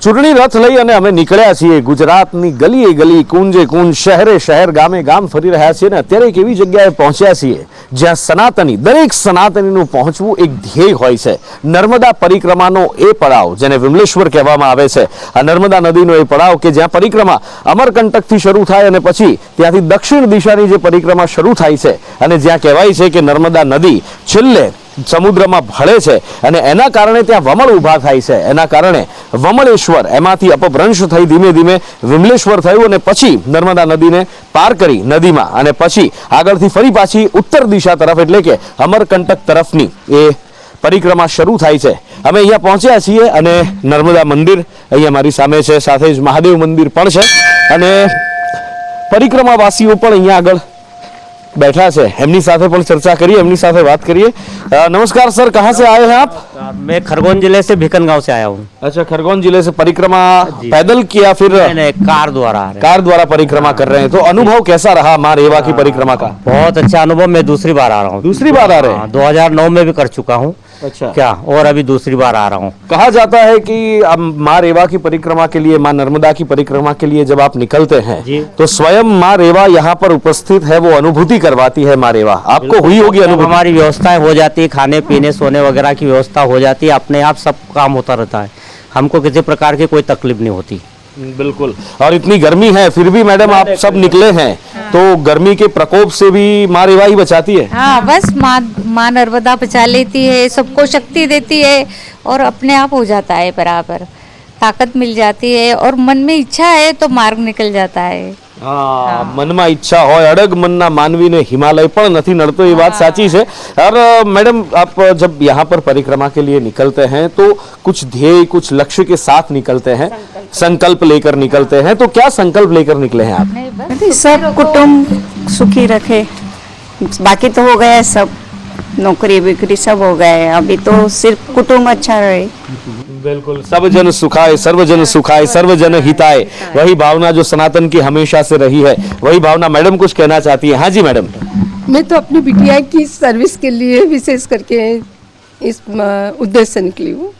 ચૂંટણી રથ લઈ અને અમે નીકળ્યા છીએ ગુજરાતની ગલીએ ગલી, કુંજે કુંજ, શહેરે શહેર, ગામે ગામ ફરી રહ્યા છીએ અને અત્યારે એક એવી જગ્યાએ પહોંચ્યા છીએ જ્યાં સનાતની, દરેક સનાતનીનું પહોંચવું એક ધ્યેય હોય છે. નર્મદા પરિક્રમાનો એ પડાવ જેને વિમલેશ્વર કહેવામાં આવે છે, આ નર્મદા નદીનો એ પડાવ કે જ્યાં પરિક્રમા અમરકંટકથી શરૂ થાય અને પછી ત્યાંથી દક્ષિણ દિશાની જે પરિક્રમા શરૂ થાય છે અને જ્યાં કહેવાય છે કે નર્મદા નદી છેલ્લે સમુદ્રમાં ભળે છે અને એના કારણે ત્યાં વમળ ઊભા થાય છે. એના કારણે વમળેશ્વર એમાંથી અપભ્રંશ થઈ ધીમે ધીમે વિમલેશ્વર થયું અને પછી નર્મદા નદીને પાર કરી નદીમાં અને પછી આગળથી ફરી પાછી ઉત્તર દિશા તરફ એટલે કે અમરકંટક તરફની એ પરિક્રમા શરૂ થાય છે. અમે અહીંયા પહોંચ્યા છીએ અને નર્મદા મંદિર અહીંયા મારી સામે છે, સાથે જ મહાદેવ મંદિર પણ છે અને પરિક્રમાવાસીઓ પણ અહીંયા આગળ बैठा है. एमनी साथे पर चर्चा करिए, एमनी साथे बात करिए. नमस्कार सर, कहाँ से आए हैं आप? मैं खरगोन जिले से भिकन गांव से आया हूँ. अच्छा, खरगोन जिले से परिक्रमा पैदल किया फिर? नहीं, कार द्वारा परिक्रमा कर रहे हैं. तो अनुभव कैसा रहा माँ रेवा की परिक्रमा का? बहुत अच्छा अनुभव. मैं दूसरी बार आ रहा हूँ. दूसरी बार आ रहे हैं? 2009 में भी कर चुका हूँ. अच्छा, क्या और अभी दूसरी बार आ रहा हूँ. कहा जाता है कि अब माँ रेवा की परिक्रमा के लिए, माँ नर्मदा की परिक्रमा के लिए जब आप निकलते हैं तो स्वयं माँ रेवा यहाँ पर उपस्थित है, वो अनुभूति करवाती है माँ रेवा. आपको हुई होगी अनुभव? हमारी व्यवस्थाएं हो जाती है, खाने पीने सोने वगैरह की व्यवस्था हो जाती है, अपने आप सब काम होता रहता है. हमको किसी प्रकार की कोई तकलीफ नहीं होती. बिल्कुल. और इतनी गर्मी है फिर भी मैडम आप सब निकले हैं. हाँ. तो गर्मी के प्रकोप से भी माँ रेवा ही बचाती है. हाँ, बस माँ नर्मदा बचा लेती है, सबको शक्ति देती है और अपने आप हो जाता है, बराबर ताकत मिल जाती है और मन में इच्छा है तो मार्ग निकल जाता है. हाँ, मन में इच्छा हो, अड़ग मन ना मानवी ने हिमालय पर नहीं नड़तो, ये बात साची है. और मैडम आप जब यहाँ पर परिक्रमा के लिए निकलते हैं तो कुछ ध्येय, कुछ लक्ष्य के साथ निकलते हैं, संकल्प लेकर निकलते हैं. तो क्या संकल्प लेकर निकले हैं आप? सब कुटुंब सुखी रखे, बाकी तो हो गया सब, नौकरी बिक्री सब हो गए, अभी तो सिर्फ कुटुंब अच्छा रहे. बिल्कुल. सब जन सुखाए, सर्वजन सुखाए, सर्वजन हिताए, वही भावना जो सनातन की हमेशा से रही है, वही भावना. मैडम कुछ कहना चाहती है? हाँ जी मैडम. मैं तो अपनी बिटिया की सर्विस के लिए विशेष करके इस उद्देश्य से निकली हूँ.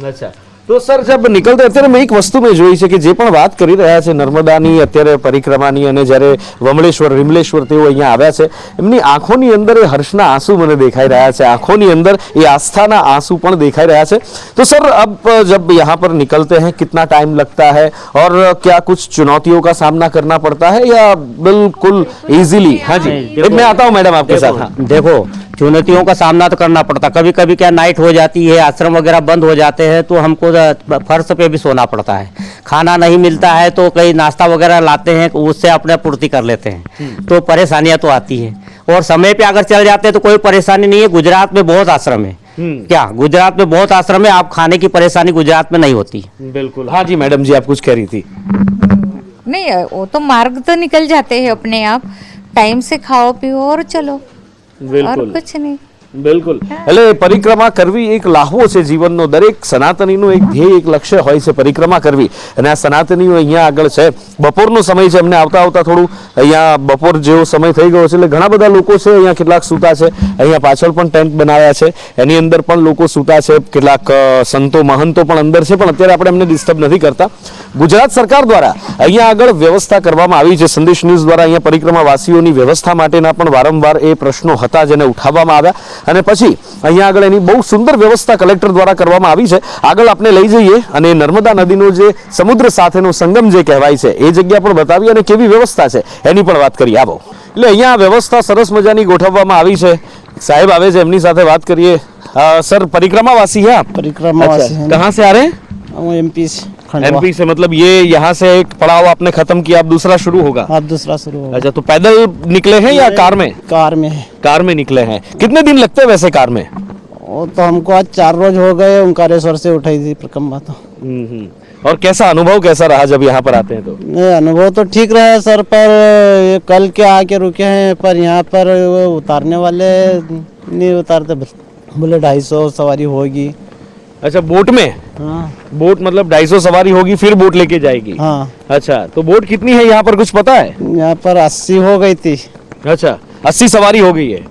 अच्छा, तो सर जब નીકળતા અત્યારે મેં એક વસ્તુ મેં જોઈ છે કે જે પણ વાત કરી રહ્યા છે નર્મદાની અત્યારે પરિક્રમાની અને જ્યારે વમળેશ્વર વિમલેશ્વર તેઓ અહીંયા આવ્યા છે, એમની આંખોની અંદર એ હર્ષના આંસુ મને દેખાઈ રહ્યા છે, આંખોની અંદર એ આસ્થાના આंसू પણ દેખાઈ રહ્યા છે. तो सर अब जब यहाँ पर निकलते हैं कितना टाइम लगता है और क्या कुछ चुनौतियों का सामना करना पड़ता है या बिल्कुल इजीली? हाँ जी, मैं आता हूँ मैडम आपके साथ. हाँ. देखो, चुनौतियों का सामना तो करना पड़ता. कभी कभी क्या नाइट हो जाती है, आश्रम वगैरह बंद हो जाते हैं तो हमको फर्श पे भी सोना पड़ता है. खाना नहीं मिलता है तो कई नाश्ता वगैरह लाते हैं, उससे अपने पूर्ति कर लेते हैं. तो परेशानियां तो आती है और समय पे अगर चल जाते हैं तो कोई परेशानी नहीं है. गुजरात में बहुत आश्रम है. क्या गुजरात में बहुत आश्रम है, आप खाने की परेशानी गुजरात में नहीं होती. बिल्कुल. हाँ जी मैडम जी, आप कुछ कह रही थी. नहीं, वो तो मार्ग तो निकल जाते हैं अपने आप, टाइम से खाओ पियो और चलो, और कुछ नहीं. બિલકુલ. એટલે પરિક્રમા કરવી એક લાહવો છે જીવનનો. દરેક સનાતનીનું એક ધ્યેય, એક લક્ષ્ય હોય છે પરિક્રમા કરવી. અને આ સનાતનીઓ અહીંયા આગળ છે. બપોરનો સમય છે, અમને આવતા આવતા થોડું અહીંયા બપોર જેવો સમય થઈ ગયો છે એટલે ઘણા બધા લોકો છે અહીંયા, કેટલાક સૂતા છે. અહીંયા પાછળ પણ ટેન્ટ બનાવ્યા છે, એની અંદર પણ લોકો સૂતા છે. કેટલાક સંતો મહંતો પણ અંદર છે, પણ અત્યારે આપણે એમને ડિસ્ટર્બ નથી કરતા. ગુજરાત સરકાર દ્વારા અહીંયા આગળ વ્યવસ્થા કરવામાં આવી છે. સંદેશ ન્યૂઝ દ્વારા અહીંયા પરિક્રમાવાસીઓની વ્યવસ્થા માટેના પણ વારંવાર એ પ્રશ્નો હતા જેને ઉઠાવવામાં આવ્યા અને પછી અહીંયા આગળ એની બહુ સુંદર વ્યવસ્થા કલેક્ટર દ્વારા કરવામાં આવી છે. આગળ આપણે લઈ જઈએ અને નર્મદા નદીનો જે સમુદ્ર સાથેનો સંગમ જે કહેવાય છે એ જગ્યા પણ બતાવી અને કેવી વ્યવસ્થા છે એની પણ વાત કરીએ. આવો. એટલે અહીંયા વ્યવસ્થા સરસ મજાની ગોઠવવામાં આવી છે. સાહેબ આવે છે, એમની સાથે વાત કરીએ. सर परिक्रमावासी है आप? परिक्रमावासी हैं. कहाँ से आ रहे हैं? हम एमपी से. एमपी से. मतलब ये यहाँ से एक पड़ाव आपने खत्म किया, अब दूसरा शुरू होगा? अब दूसरा शुरू होगा. अच्छा, तो पैदल निकले हैं या कार में? कार में है. कार में निकले हैं. कितने दिन लगते हैं वैसे कार में? वो तो हमको आज 4 रोज हो गए. ओंकारेश्वर से उठाई थी परिक्रमा तो. और कैसा अनुभव कैसा रहा जब यहाँ पर आते हैं तो? नहीं, अनुभव तो ठीक रहा है सर, पर कल के आके रुके हैं, पर यहाँ पर उतारने वाले नहीं उतारते. बोले 250 सवारी होगी. अच्छा, बोट में? हाँ. बोट मतलब 250 सवारी होगी फिर बोट लेके जाएगी? हाँ. अच्छा, तो बोट कितनी है यहाँ पर कुछ पता है? यहाँ पर 80 हो गई थी. अच्छा, 80 सवारी हो गई है।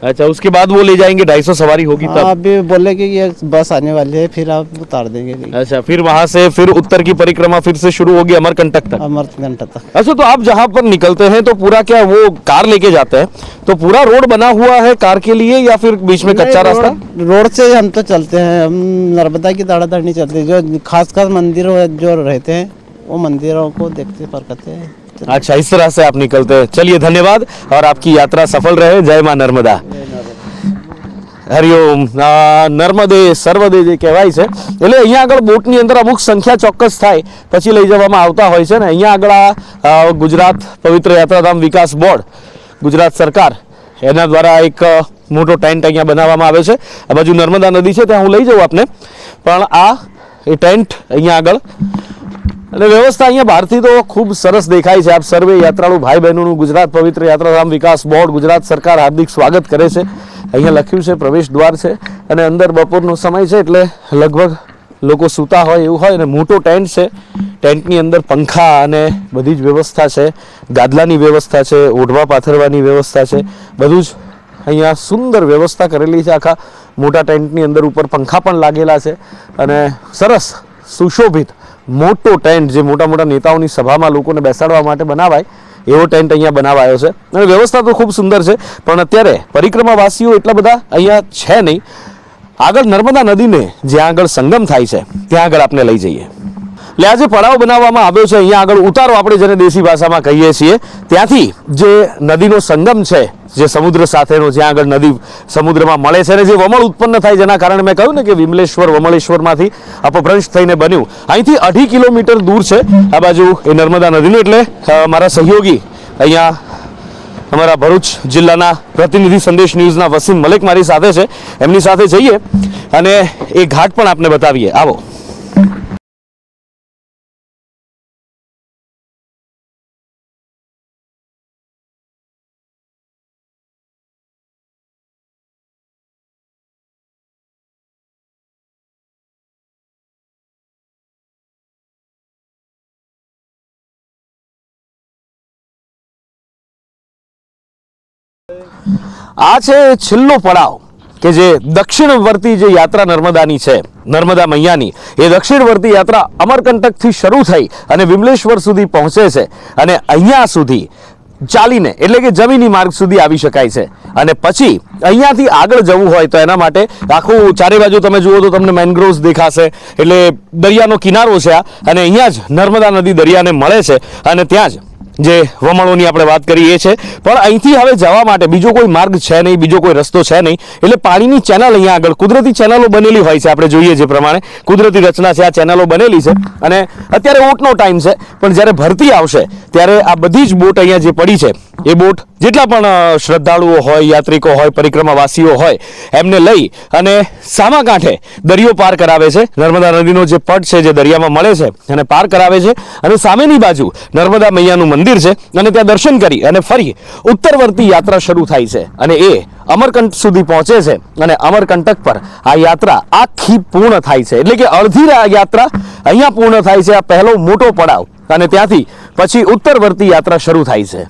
अच्छा, उसके बाद वो ले जाएंगे 250 सवारी होगी हाँ, तब। अभी बोले कि ये बस आने वाली है, फिर आप उतार देंगे अच्छा, फिर वहां से फिर उत्तर की परिक्रमा फिर से शुरू होगी अमरकंटक तक। अमरकंटक तक। अच्छा, तो आप जहाँ पर निकलते हैं तो पूरा क्या वो कार लेके जाते हैं तो पूरा रोड बना हुआ है कार के लिए या फिर बीच में कच्चा नहीं, रास्ता? रोड से हम तो चलते हैं, हम नर्मदा की दाढ़ादाढ़ नहीं चलते, जो खास खास मंदिर जो रहते हैं वो मंदिरों को देखते परखते हैं। अच्छा, इस तरह से आप निकलते हैं। चलिए, धन्यवाद और आपकी यात्रा सफल रहे। जय मां नर्मदा। હરિઓમ નર્મદે સર્વદે જે કહેવાય છે એટલે અહીંયા આગળ બોટની અંદર અમુક સંખ્યા ચોક્કસ થાય પછી લઈ જવામાં આવતા હોય છે ને અહીંયા આગળ આ ગુજરાત પવિત્ર યાત્રાધામ વિકાસ બોર્ડ ગુજરાત સરકાર એના દ્વારા એક મોટો ટેન્ટ અહીંયા બનાવવામાં આવે છે। આ બાજુ નર્મદા નદી છે ત્યાં હું લઈ જાઉં આપને, પણ આ એ ટેન્ટ અહીંયા આગળ અને વ્યવસ્થા અહીંયા બહારથી તો ખૂબ સરસ દેખાય છે। આપ સર્વે યાત્રાળુ ભાઈ બહેનોનું ગુજરાત પવિત્ર યાત્રાધામ વિકાસ બોર્ડ ગુજરાત સરકાર હાર્દિક સ્વાગત કરે છે। અહીંયા લખ્યું છે પ્રવેશ દ્વાર છે અને અંદર બપોરનો સમય છે એટલે લગભગ લોકો સૂતા હોય એવું હોય અને મોટો ટેન્ટ છે। ટેન્ટની અંદર પંખા અને બધી જ વ્યવસ્થા છે, ગાદલાની વ્યવસ્થા છે, ઓઢવા પાથરવાની વ્યવસ્થા છે, બધું જ અહીંયા સુંદર વ્યવસ્થા કરેલી છે। આખા મોટા ટેન્ટની અંદર ઉપર પંખા પણ લાગેલા છે અને સરસ સુશોભિત મોટો ટેન્ટ જે મોટા મોટા નેતાઓની સભામાં લોકોને બેસાડવા માટે બનાવાય એવો ટેન્ટ અહીંયા બનાવાયો છે અને વ્યવસ્થા તો ખૂબ સુંદર છે। પણ અત્યારે પરિક્રમાવાસીઓ એટલા બધા અહીંયા છે નહીં। આગળ નર્મદા નદીને જ્યાં આગળ સંગમ થાય છે ત્યાં આગળ આપણે લઈ જઈએ। એટલે આ જે પડાવ બનાવવામાં આવ્યો છે અહીંયા આગળ ઉતારો આપણે જેને દેશી ભાષામાં કહીએ છીએ ત્યાંથી જે નદીનો સંગમ છે જે સમુદ્ર સાથેનો જ્યાં આગળ નદી સમુદ્રમાં મળે છે અને જે વમળ ઉત્પન્ન થાય જેના કારણે મેં કહ્યું ને કે વિમલેશ્વર વમળેશ્વરમાંથી અપભ્રંશ થઈને બન્યું અહીંથી 2.5 કિલોમીટર દૂર છે આ બાજુ એ નર્મદા નદીનું। એટલે મારા સહયોગી અહીંયા અમારા ભરૂચ જિલ્લાના પ્રતિનિધિ સંદેશ ન્યૂઝના વસીમ મલિક મારી સાથે છે, એમની સાથે જઈએ અને એ ઘાટ પણ આપને બતાવીએ। આવો। આ છે છેલ્લો પડાવ કે જે દક્ષિણવર્તી જે યાત્રા નર્મદાની છે નર્મદા મૈયાની એ દક્ષિણવર્તી યાત્રા અમરકંટકથી શરૂ થઈ અને વિમલેશ્વર સુધી પહોંચે છે અને અહીંયા સુધી ચાલીને એટલે કે જમીની માર્ગ સુધી આવી શકાય છે અને પછી અહીંયાથી આગળ જવું હોય તો એના માટે આખું ચારે બાજુ તમે જુઓ તો તમને મેનગ્રોવ્સ દેખાશે એટલે દરિયાનો કિનારો છે આ અને અહીંયા જ નર્મદા નદી દરિયાને મળે છે અને ત્યાં જ જે વમળોની આપણે વાત કરી એ છે। પણ અહીંથી હવે જવા માટે બીજો કોઈ માર્ગ છે નહીં, બીજો કોઈ રસ્તો છે નહીં એટલે પાણીની ચેનલ અહીંયા આગળ કુદરતી ચેનલો બનેલી હોય છે। આપણે જોઈએ જે પ્રમાણે કુદરતી રચના છે આ ચેનલો બનેલી છે અને અત્યારે ઓટનો ટાઈમ છે પણ જ્યારે ભરતી આવશે ત્યારે આ બધી જ બોટ અહીંયા જે પડી છે એ બોટ જેટલા પણ શ્રદ્ધાળુઓ હોય, યાત્રિકો હોય, પરિક્રમાવાસીઓ હોય એમને લઈ અને સામા કાંઠે દરિયો પાર કરાવે છે। નર્મદા નદીનો જે પટ છે જે દરિયામાં મળે છે અને પાર કરાવે છે અને સામેની બાજુ નર્મદા મૈયાનું મંદિર છે અને ત્યાં દર્શન કરી અને ફરી ઉત્તરવર્તી યાત્રા શરૂ થાય છે અને એ અમરકંટક સુધી પહોંચે છે અને અમરકંટક પર આ યાત્રા આખી પૂર્ણ થાય છે। એટલે કે અડધી યાત્રા અહીંયા પૂર્ણ થાય છે, આ પહેલો મોટો પડાવ અને ત્યાંથી પછી ઉત્તરવર્તી યાત્રા શરૂ થાય છે।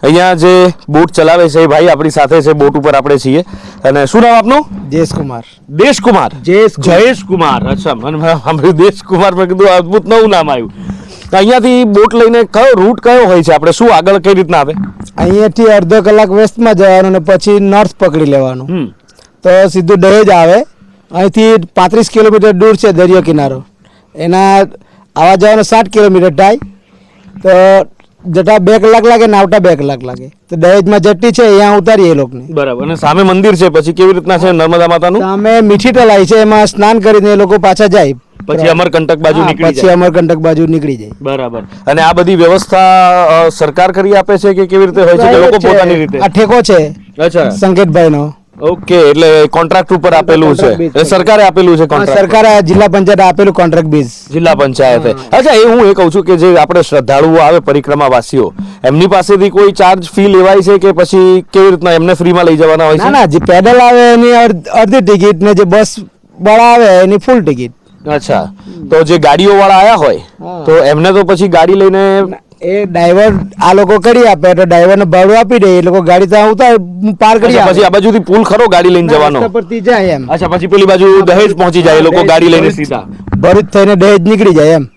અહીંયા જે બોટ ચલાવે છે એ ભાઈ આપણી સાથે છે, બોટ ઉપર આપણે છીએ અને શું નામ આપનું? जयेश कुमार। દેશકુમાર। જયેશકુમાર। અચ્છા, મને સાંભળ્યું દેશકુમાર પર કીધું અદ્ભુત નવું નામ આવ્યું। તો અહીંયાથી બોટ લઈને કયો રૂટ કયો હોય છે, આપણે શું આગળ કઈ રીતના આવે? અહીંયાથી અડધો કલાક વેસ્ટમાં જવાનું ને પછી નોર્થ પકડી લેવાનું તો સીધું દહેજ આવે। અહીંથી 35 કિલોમીટર દૂર છે દરિયો કિનારો, એના આવા જવાનો 60 કિલોમીટર થાય તો જટા 2 કલાક લાગે ને આવતા 2 કલાક લાગે। તો દહેજમાં જટ્ટી છે અહીંયા ઉતારીએ એ લોકોને। બરાબર। અને સામે મંદિર છે પછી કેવી રીતના છે નર્મદા માતાનું? સામે મીઠી તલાઈ છે, એમાં સ્નાન કરીને એ લોકો પાછા જાય, પછી અમરકંટક બાજુ હા, નીકળી પછી જાય। અમરકંટક બાજુ નીકળી જાય। બરાબર। અને આ બધી વ્યવસ્થા સરકાર કરી આપે છે કે કેવી રીતે હોય છે કે લોકો પોતાની રીતે? આ ઠેકો છે અચ્છા, સંકેતભાઈનો, ઓકે, એટલે કોન્ટ્રાક્ટ ઉપર આપેલું છે, Contract base એ સરકારે આપેલું છે હા, કોન્ટ્રાક્ટ, સરકારે જિલ્લા પંચાયત આપેલું કોન્ટ્રાક્ટ બેઝ. જિલ્લા પંચાયતે. અચ્છા, એ હું એ કહું છું કે જે આપણે શ્રદ્ધાળુઓ આવે પરિક્રમા વાસીઓ, એમની પાસેથી કોઈ ચાર્જ ફી લેવાય છે કે પછી કેવી રીતના એમને ફ્રીમાં લઈ જવાના હોય ના છે? ના, જે પેડલ આવે એની અડધી ટિકિટ ને જે બસ વાળા આવે એની ફૂલ ટિકિટ. અચ્છા, તો જે ગાડીઓ વાળા આયા હોય હા. તો એમને તો પછી ગાડી લઈને એ ડ્રાઈવર આ લોકો કરી આપે તો ડ્રાઈવરને ભાડું આપી દે, એ લોકો ગાડી ત્યાં ઉતાર પાર કરી અચ્છા, આપે. પછી આ બાજુથી પુલ ખરો ગાડી લઈને ના, જવાનો? રસ્તા પરથી જાય એમ. અચ્છા, પછી પેલી બાજુ દહેજ પહોંચી જાય એ લોકો ગાડી લઈને સીધા? ભરૂચ થઈને દહેજ નીકળી જાય એમ.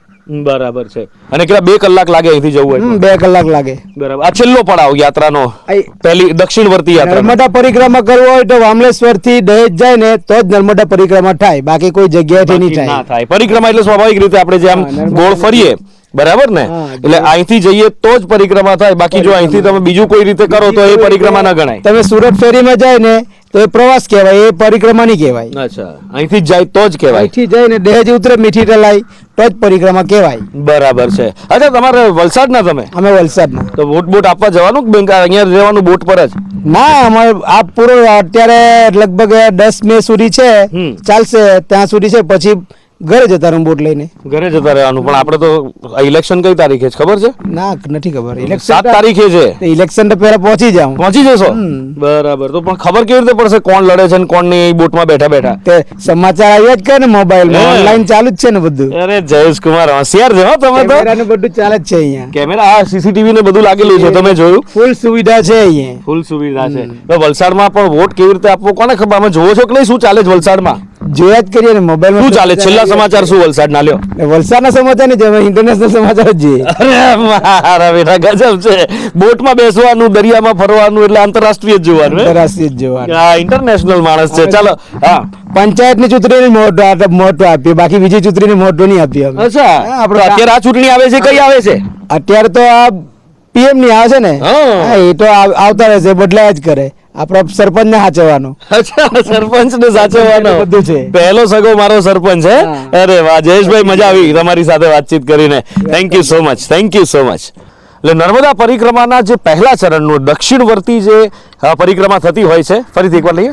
બરાબર છે. અને કેટલા 2 કલાક લાગે અહીંથી જવું હોય તો? 2 કલાક લાગે. બરાબર. આ છેલ્લો પડાવ યાત્રાનો, આઈ- પહેલી દક્ષિણવર્તી યાત્રા. નર્મદા પરિક્રમા કરવું હોય તો વામલેશ્વર થી દહેજ જાય ને તો જ નર્મદા પરિક્રમા થાય, બાકી કોઈ જગ્યાએથી નહીં ના થાય. થાય પરિક્રમા એટલે સ્વાભાવિક રીતે આપણે જે આમ હા, નર્મદા ગોળ ફરીએ, બરાબર ને? હા, એટલે અહીંથી જઈએ તો જ પરિક્રમા થાય, બાકી જો અહીંથી તમે બીજું કોઈ રીતે કરો તો એ પરિક્રમા ના ગણાય. તમે સુરત ફેરીમાં જાય ને તો એ પ્રવાસ કહેવાય, એ પરિક્રમા નહીં કહેવાય. અચ્છા, અહીંથી જ જાય તો જ કહેવાય. અહીંથી જઈને દહેજ ઉતરે મીઠી તલાઈ તો જ પરિક્રમા કહેવાય. બરાબર છે. અચ્છા, તમારે વલસાડના તમે અમે વલસાડના. તો બોટ આપવા જવાનું કે બેંક અહીંયા રહેવાનું બોટ પર જ? ના, અમારે આ પૂરો અત્યારે લગભગ 10 મે સુધી છે, હમ. ચાલશે ત્યાં સુધી છે, પછી ઘરે જતા રહું બોટ લઈને. ઘરે જતા રહેવાનું. પણ આપણે તો ઇલેક્શન કઈ તારીખે છે ખબર છે? ના, નથી ખબર. 7 તારીખે છે. ઇલેક્શન તો પહેલા પહોંચી જાઉં. પહોંચી જશો? હમ. બરાબર. તો પણ ખબર કેવી રીતે પડશે કોણ લડે છે ને કોણ નહીં બોટમાં બેઠા બેઠા? તે સમાચાર આવ્યા જ કરે ને મોબાઈલમાં, હે. ઓનલાઈન ચાલુ જ છે ને બધું. અરે જયેશ કુમાર હોશિયાર છે હો તમે તો. કેમેરાનું બધું ચાલે જ છે અહીંયા. કેમેરા, આ સીસીટીવી ને બધું લાગેલું છે, તમે જોયું? ફૂલ સુવિધા છે અહીંયા. ફૂલ સુવિધા છે. તો વલસાડમાં પણ વોટ કેવી રીતે આપવો કોને ખબર? અમે જોવો છો કે નહીં? શું ચાલે છે વલસાડમાં? જોયા જ કરીએ ને મોબાઈલમાં. શું ચાલે? છેલ્લા સમાચાર શું વલસાડના લ્યો? વલસાડના સમાચાર નહીં જોઈએ, ઇન્ટરનેશનલ સમાચાર જ જોઈએ. અરે મારા બેટા ગજબ છે. બોટમાં બેસવાનું, દરિયામાં ફરવાનું, એટલે આંતરરાષ્ટ્રીય જ જોવાનું હે? આંતરરાષ્ટ્રીય જ જોવાનું. આ ઇન્ટરનેશનલ માણસ છે. ચાલો. હા, પંચાયતની ચૂંટણીની મહત્વ આપીએ, બાકી બીજી ચૂંટણીની મહત્વ નહીં આપીએ અમે. અચ્છા. હા, આપણે તો અત્યારે આ ચૂંટણી આવે છે, કઈ આવે છે? અત્યારે તો આ પીએમ ની આવે છે ને, હા. હા, એ તો આવતા રહેશે, બદલાયા જ કરે. આપણા સરપંચ ને સાચવવાનો. અચ્છા, સરપંચ ને સાચવવાનો બધું છે. પહેલો સગો મારો સરપંચ છે. હા. અરે વાહ જયેશભાઈ, મજા આવી તમારી સાથે વાતચીત કરીને. Thank you so much, thank you so much. એટલે નર્મદા પરિક્રમાના જે પહેલા ચરણનું દક્ષિણવર્તી જે પરિક્રમા થતી હોય છે, ફરીથી એકવાર લઈએ.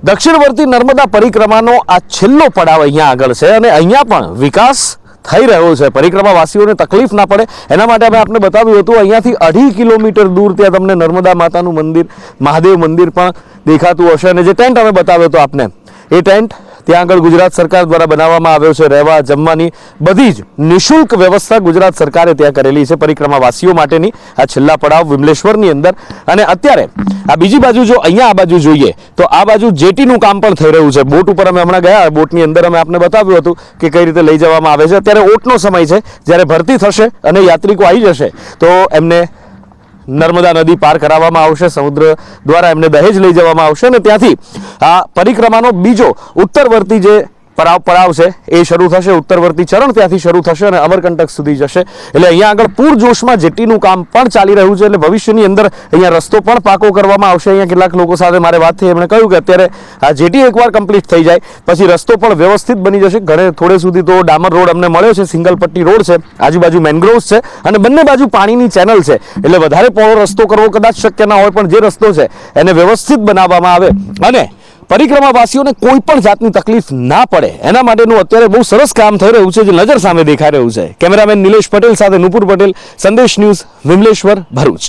દક્ષિણવર્તી નર્મદા પરિક્રમાનો આ છેલ્લો પડાવ અહીંયા આગળ છે અને અહીંયા પણ વિકાસ થઈ રહ્યો છે. પરિક્રમાવાસીઓને તકલીફ ના પડે એના માટે અમે આપને બતાવ્યું હતું. અહીંયાથી 2.5 કિલોમીટર દૂર ત્યાં તમને નર્મદા માતાનું મંદિર, મહાદેવ મંદિર પણ દેખાતું હશે. અને જે ટેન્ટ અમે બતાવ્યો હતો આપને, એ ટેન્ટ ત્યાં આગળ ગુજરાત સરકાર દ્વારા બનાવવામાં આવ્યો છે. રહેવા જમવાની બધી જ નિઃશુલ્ક વ્યવસ્થા ગુજરાત સરકારે ત્યાં કરેલી છે પરિક્રમાવાસીઓ માટેની. આ છેલ્લા પડાવ વિમલેશ્વરની અંદર. અને અત્યારે આ બીજી બાજુ જો અહીંયા આ બાજુ જોઈએ તો આ બાજુ જેટીનું કામ પણ થઈ રહ્યું છે. બોટ ઉપર અમે હમણાં ગયા, બોટની અંદર અમે આપને બતાવ્યું હતું કે કઈ રીતે લઈ જવામાં આવે છે. અત્યારે ઓટનો સમય છે, જ્યારે ભરતી થશે અને યાત્રિકો આવી જશે તો એમને નર્મદા નદી પાર કરાવવામાં આવશે, સમુદ્ર દ્વારા એમને દહેજ લઈ જવામાં આવશે અને ત્યાંથી આ પરિક્રમાનો બીજો ઉત્તરવર્તી જે પડાવ છે એ શરૂ થશે. ઉત્તરવર્તી ચરણ ત્યાંથી શરૂ થશે અને અમરકંટક સુધી જશે. એટલે અહીંયા આગળ પૂરજોશમાં જેટીનું કામ પણ ચાલી રહ્યું છે. એટલે ભવિષ્યની અંદર અહીંયા રસ્તો પણ પાકો કરવામાં આવશે. અહીંયા કેટલાક લોકો સાથે મારે વાત થઈ, એમણે કહ્યું કે અત્યારે આ જેટી એકવાર કમ્પ્લીટ થઈ જાય પછી રસ્તો પણ વ્યવસ્થિત બની જશે. ઘણે થોડે સુધી તો ડામર રોડ અમને મળ્યો છે, સિંગલ પટ્ટી રોડ છે, આજુબાજુ મેનગ્રોવ્સ છે અને બંને બાજુ પાણીની ચેનલ છે. એટલે વધારે પહોળો રસ્તો કરવો કદાચ શક્ય ના હોય, પણ જે રસ્તો છે એને વ્યવસ્થિત બનાવવામાં આવે અને પરિક્રમાવાસીઓને કોઈ પણ જાતની તકલીફ ના પડે એના માટેનું અત્યારે બહુ સરસ કામ થઈ રહ્યું છે, જે નજર સામે દેખાઈ રહ્યું છે. કેમેરામેન નિલેશ પટેલ સાથે નુપુર પટેલ, સંદેશ ન્યૂઝ, વિમલેશ્વર, ભરૂચ.